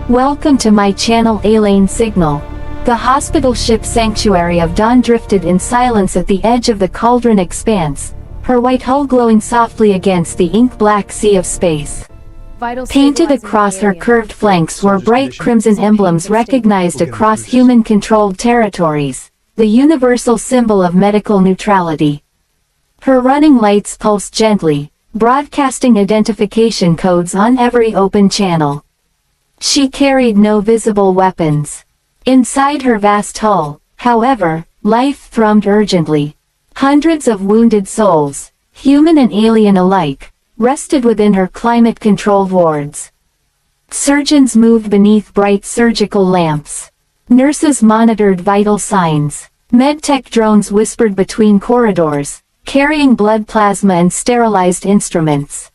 Welcome to my channel Alien Signal. The hospital ship Sanctuary of Dawn drifted in silence at the edge of the cauldron expanse, her white hull glowing softly against the ink-black sea of space. Painted across her curved flanks were bright crimson emblems recognized across human-controlled territories, the universal symbol of medical neutrality. Her running lights pulsed gently, broadcasting identification codes on every open channel. She carried no visible weapons. Inside her vast hull, however, life thrummed urgently. Hundreds of wounded souls, human and alien alike, rested within her climate-controlled wards. Surgeons moved beneath bright surgical lamps. Nurses monitored vital signs. Medtech drones whispered between corridors, carrying blood plasma and sterilized instruments.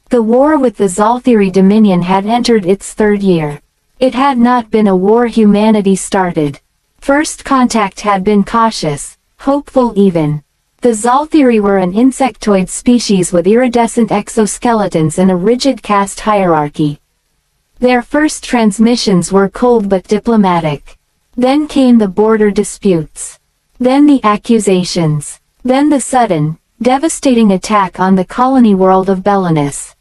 The war with the Zalthiri Dominion had entered its third year. It had not been a war humanity started. First contact had been cautious, hopeful even. The Zalthiri were an insectoid species with iridescent exoskeletons and a rigid caste hierarchy. Their first transmissions were cold but diplomatic. Then came the border disputes. Then the accusations. Then the sudden, devastating attack on the colony world of Belinus.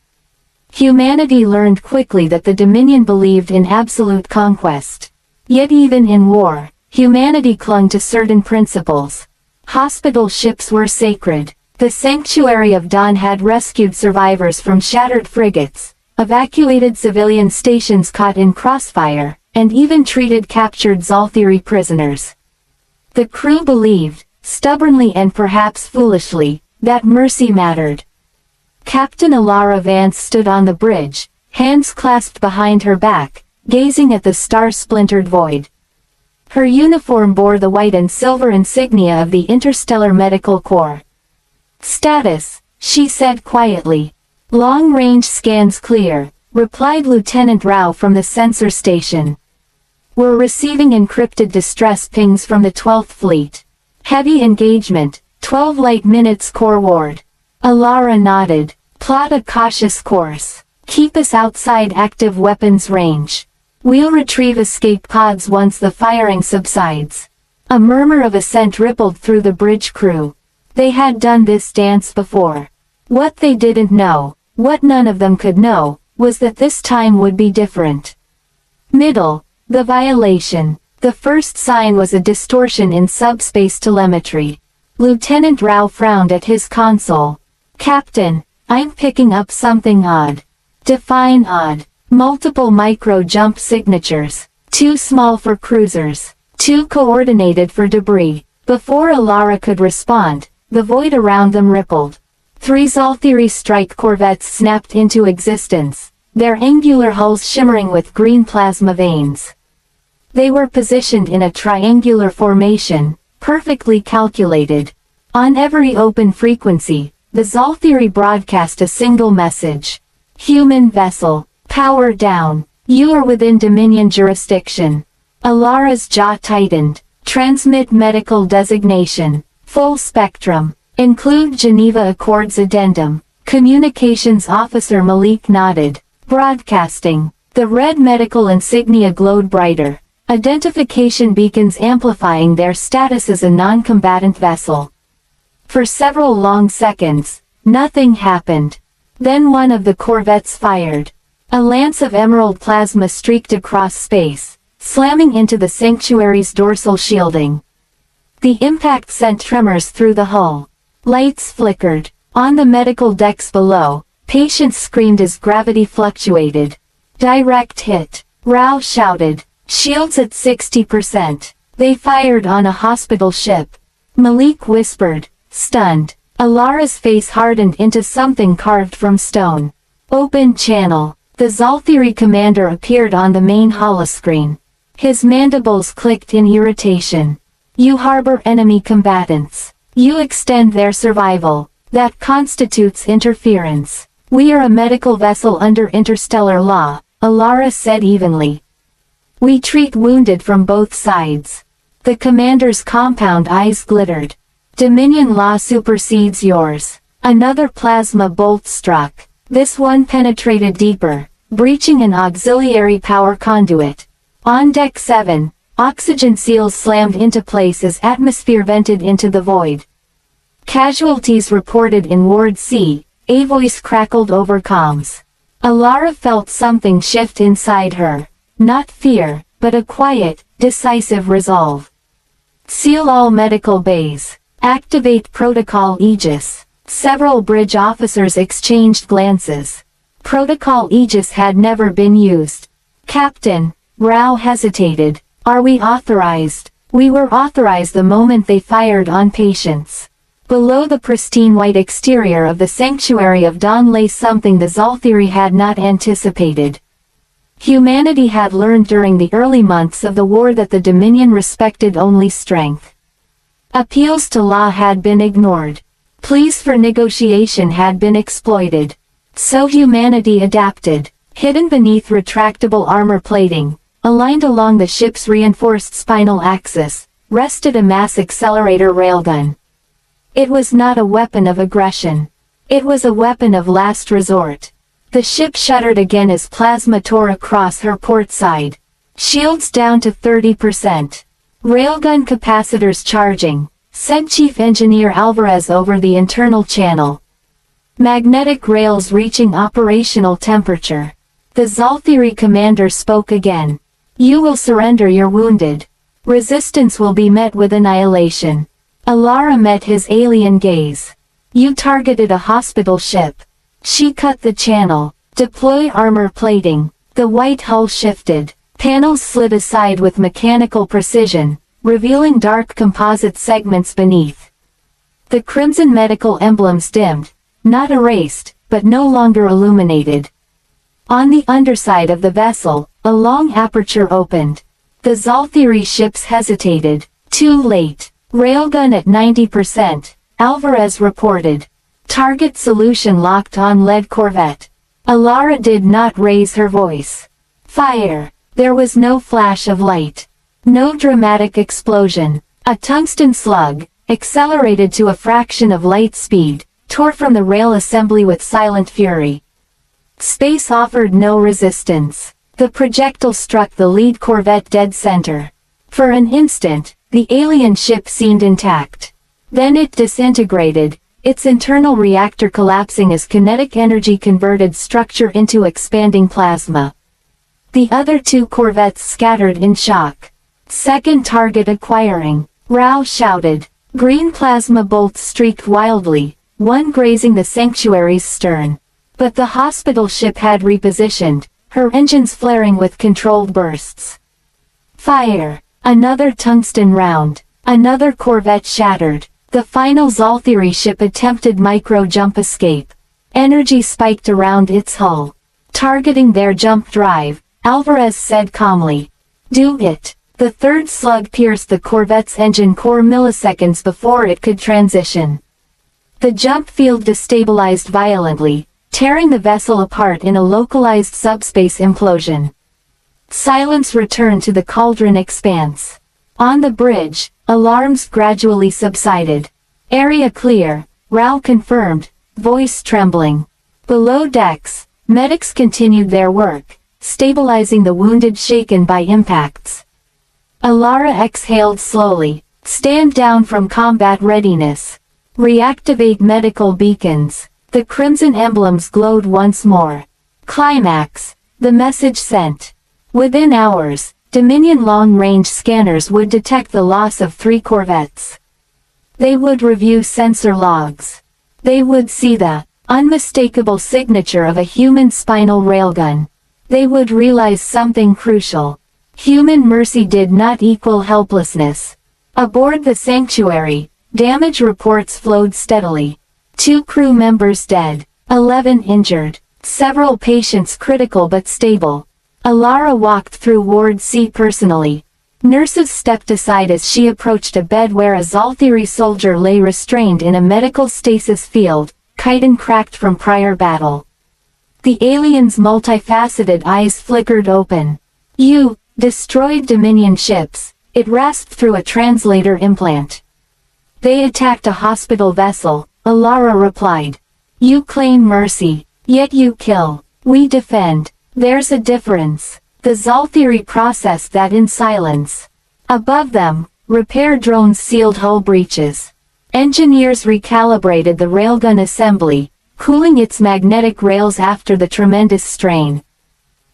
Humanity learned quickly that the Dominion believed in absolute conquest. Yet even in war, humanity clung to certain principles. Hospital ships were sacred. The Sanctuary of Dawn had rescued survivors from shattered frigates, evacuated civilian stations caught in crossfire, and even treated captured Zalthiri prisoners. The crew believed, stubbornly and perhaps foolishly, that mercy mattered. Captain Alara Vance stood on the bridge, hands clasped behind her back, gazing at the star-splintered void. Her uniform bore the white and silver insignia of the Interstellar Medical Corps. "Status," she said quietly. "Long-range scans clear," replied Lieutenant Rao from the sensor station. "We're receiving encrypted distress pings from the 12th Fleet. Heavy engagement, 12 light minutes core ward." Alara nodded. "Plot a cautious course. Keep us outside active weapons range. We'll retrieve escape pods once the firing subsides." A murmur of assent rippled through the bridge crew. They had done this dance before. What they didn't know, what none of them could know, was that this time would be different. Middle, the violation. The first sign was a distortion in subspace telemetry. Lieutenant Rao frowned at his console. "Captain, I'm picking up something odd." "Define odd." "Multiple micro-jump signatures. Too small for cruisers. Too coordinated for debris." Before Alara could respond, the void around them rippled. 3 Zalthiri strike corvettes snapped into existence, their angular hulls shimmering with green plasma veins. They were positioned in a triangular formation, perfectly calculated. On every open frequency, the Zalthiri broadcast a single message. "Human vessel, power down. You are within Dominion jurisdiction." Alara's jaw tightened. "Transmit medical designation. Full spectrum. Include Geneva Accords Addendum." Communications Officer Malik nodded. "Broadcasting." The red medical insignia glowed brighter. Identification beacons amplifying their status as a non-combatant vessel. For several long seconds, nothing happened. Then one of the corvettes fired. A lance of emerald plasma streaked across space, slamming into the Sanctuary's dorsal shielding. The impact sent tremors through the hull. Lights flickered. On the medical decks below, patients screamed as gravity fluctuated. "Direct hit," Rao shouted. "Shields at 60%. They fired on a hospital ship." Malik whispered, stunned. Alara's face hardened into something carved from stone. "Open channel." The Zalthiri commander appeared on the main holoscreen. His mandibles clicked in irritation. "You harbor enemy combatants. You extend their survival. That constitutes interference." "We are a medical vessel under interstellar law," Alara said evenly. "We treat wounded from both sides." The commander's compound eyes glittered. "Dominion law supersedes yours." Another plasma bolt struck. This one penetrated deeper, breaching an auxiliary power conduit. On Deck 7, oxygen seals slammed into place as atmosphere vented into the void. Casualties reported in Ward C, a voice crackled over comms. Alara felt something shift inside her. Not fear, but a quiet, decisive resolve. Seal all medical bays. Activate Protocol Aegis. Several bridge officers exchanged glances. Protocol Aegis had never been used. Captain, Rao hesitated. Are we authorized? We were authorized the moment they fired on patients. Below the pristine white exterior of the Sanctuary of Dawn lay something the Zalthiri had not anticipated. Humanity had learned during the early months of the war that the Dominion respected only strength. Appeals to law had been ignored. Pleas for negotiation had been exploited. So humanity adapted. Hidden beneath retractable armor plating, aligned along the ship's reinforced spinal axis, rested a mass accelerator railgun. It was not a weapon of aggression. It was a weapon of last resort. The ship shuddered again as plasma tore across her port side. Shields down to 30%. Railgun capacitors charging, said Chief Engineer Alvarez over the internal channel. Magnetic rails reaching operational temperature. The Zalthiri commander spoke again. You will surrender your wounded. Resistance will be met with annihilation. Alara met his alien gaze. You targeted a hospital ship. She cut the channel. Deploy armor plating. The white hull shifted. Panels slid aside with mechanical precision, revealing dark composite segments beneath. The crimson medical emblems dimmed, not erased, but no longer illuminated. On the underside of the vessel, a long aperture opened. The Zalthiri ships hesitated. Too late. Railgun at 90%, Alvarez reported. Target solution locked on lead corvette. Alara did not raise her voice. Fire. There was no flash of light. No dramatic explosion. A tungsten slug, accelerated to a fraction of light speed, tore from the rail assembly with silent fury. Space offered no resistance. The projectile struck the lead corvette dead center. For an instant, the alien ship seemed intact. Then it disintegrated, its internal reactor collapsing as kinetic energy converted structure into expanding plasma. The other two corvettes scattered in shock. Second target acquiring. Rao shouted. Green plasma bolts streaked wildly, one grazing the sanctuary's stern. But the hospital ship had repositioned, her engines flaring with controlled bursts. Fire. Another tungsten round. Another corvette shattered. The final Zalthiri ship attempted micro-jump escape. Energy spiked around its hull. Targeting their jump drive, Alvarez said calmly. Do it. The third slug pierced the corvette's engine core milliseconds before it could transition. The jump field destabilized violently, tearing the vessel apart in a localized subspace implosion. Silence returned to the cauldron expanse. On the bridge, alarms gradually subsided. Area clear, Rao confirmed, voice trembling. Below decks, medics continued their work, stabilizing the wounded shaken by impacts. Alara exhaled slowly. Stand down from combat readiness. Reactivate medical beacons. The crimson emblems glowed once more. Climax. The message sent. Within hours, Dominion long-range scanners would detect the loss of 3 corvettes. They would review sensor logs. They would see the unmistakable signature of a human spinal railgun. They would realize something crucial. Human mercy did not equal helplessness. Aboard the Sanctuary, damage reports flowed steadily. 2 crew members dead, 11 injured, several patients critical but stable. Alara walked through Ward C personally. Nurses stepped aside as she approached a bed where a Zalthiri soldier lay restrained in a medical stasis field, chitin cracked from prior battle. The alien's multifaceted eyes flickered open. You destroyed Dominion ships, it rasped through a translator implant. They attacked a hospital vessel, Alara replied. You claim mercy, yet you kill. We defend. There's a difference. The Zalthiri processed that in silence. Above them, repair drones sealed hull breaches. Engineers recalibrated the railgun assembly, cooling its magnetic rails after the tremendous strain.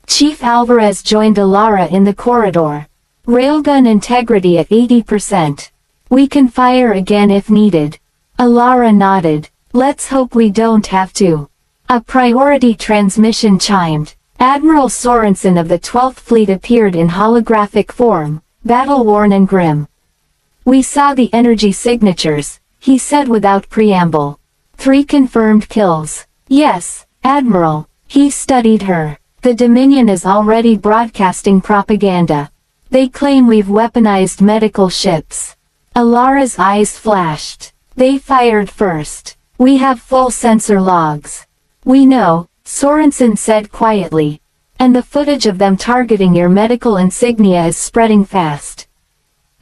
Chief Alvarez joined Alara in the corridor. Railgun integrity at 80%. We can fire again if needed. Alara nodded. Let's hope we don't have to. A priority transmission chimed. Admiral Sorensen of the 12th Fleet appeared in holographic form, battle-worn and grim. We saw the energy signatures, he said without preamble. 3 confirmed kills. Yes, Admiral. He studied her. The Dominion is already broadcasting propaganda. They claim we've weaponized medical ships. Alara's eyes flashed. They fired first. We have full sensor logs. We know, Sorensen said quietly. And the footage of them targeting your medical insignia is spreading fast.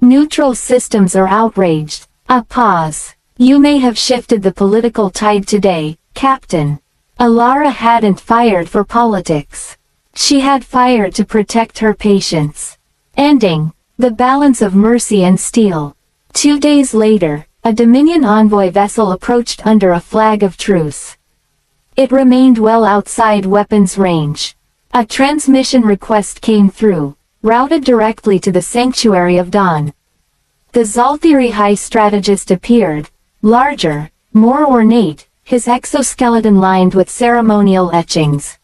Neutral systems are outraged. A pause. You may have shifted the political tide today, Captain. Alara hadn't fired for politics. She had fired to protect her patients. Ending the balance of mercy and steel. 2 days later, a Dominion envoy vessel approached under a flag of truce. It remained well outside weapons range. A transmission request came through, routed directly to the Sanctuary of Dawn. The Zalthiri High Strategist appeared, larger, more ornate, his exoskeleton lined with ceremonial etchings.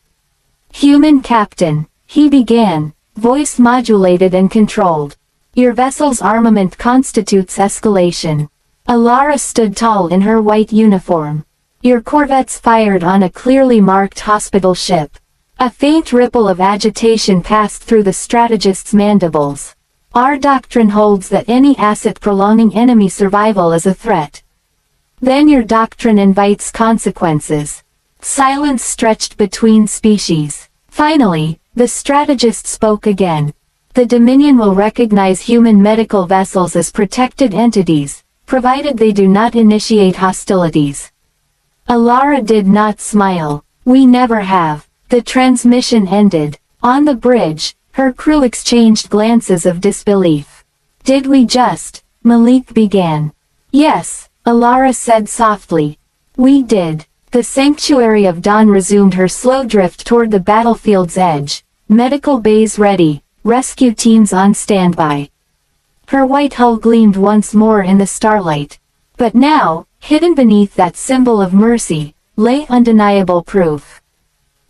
Human Captain, he began, voice modulated and controlled. Your vessel's armament constitutes escalation. Alara stood tall in her white uniform. Your corvettes fired on a clearly marked hospital ship. A faint ripple of agitation passed through the strategist's mandibles. Our doctrine holds that any asset prolonging enemy survival is a threat. Then your doctrine invites consequences. Silence stretched between species. Finally, the strategist spoke again. The Dominion will recognize human medical vessels as protected entities, provided they do not initiate hostilities. Alara did not smile. We never have. The transmission ended. On the bridge, her crew exchanged glances of disbelief. Did we just? Malik began. Yes, Alara said softly. We did. The Sanctuary of Dawn resumed her slow drift toward the battlefield's edge. Medical bays ready, rescue teams on standby. Her white hull gleamed once more in the starlight. But now, hidden beneath that symbol of mercy, lay undeniable proof.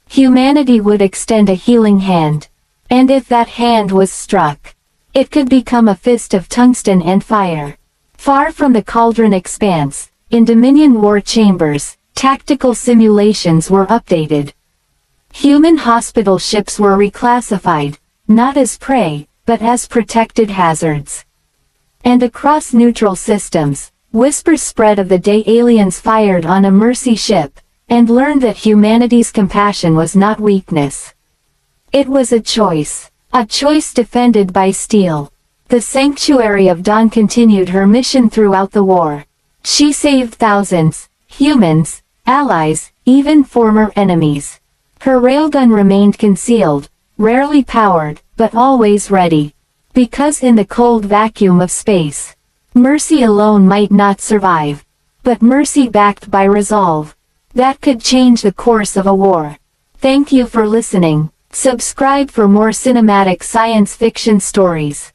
Humanity would extend a healing hand. And if that hand was struck, it could become a fist of tungsten and fire. Far from the cauldron expanse, in Dominion war chambers, tactical simulations were updated. Human hospital ships were reclassified, not as prey, but as protected hazards. And across neutral systems, whispers spread of the day aliens fired on a Mercy ship, and learned that humanity's compassion was not weakness. It was a choice defended by steel. The Sanctuary of Dawn continued her mission throughout the war. She saved thousands, humans, allies, even former enemies. Her railgun remained concealed, rarely powered, but always ready. Because in the cold vacuum of space, mercy alone might not survive. But mercy backed by resolve, that could change the course of a war. Thank you for listening. Subscribe for more cinematic science fiction stories.